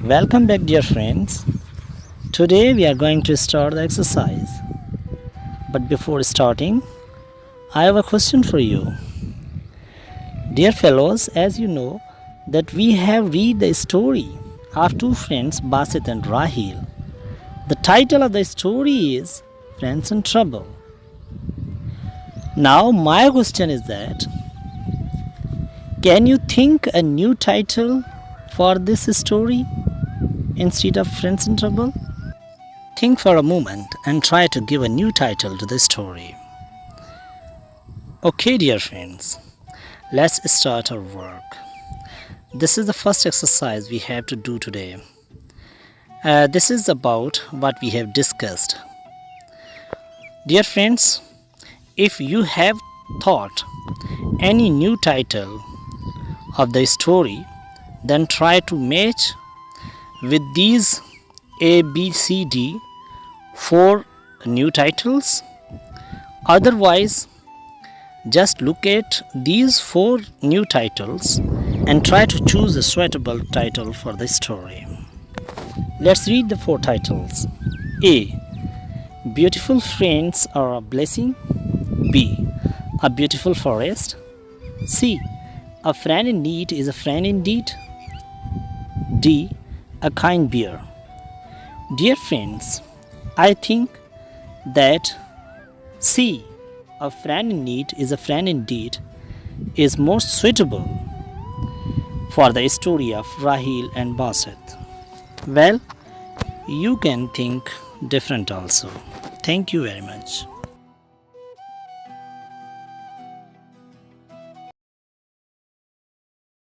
Welcome back, dear friends. Today we are going to start the exercise. But before starting, I have a question for you. Dear fellows, as you know that we have read the story of two friends, Basit and Raheel. The title of the story is Friends in Trouble. Now my question is that, can you think a new title for this story instead of Friends in Trouble? Think for a moment and try to give a new title to the story. Okay, dear friends, let's start our work. This is the first exercise we have to do today. This is about what we have discussed. Dear friends, if you have thought any new title of the story, then try to match with these A, B, C, D 4 new titles. Otherwise, just look at these 4 new titles and try to choose a suitable title for the story. Let's read the 4 titles. A. Beautiful friends are a blessing. B. A beautiful forest. C. A friend in need is a friend indeed. D. A kind bear. Dear friends, I think that C. A friend in need is a friend indeed is more suitable for the story of Raheel and Basit. Well, you can think different also. Thank you very much.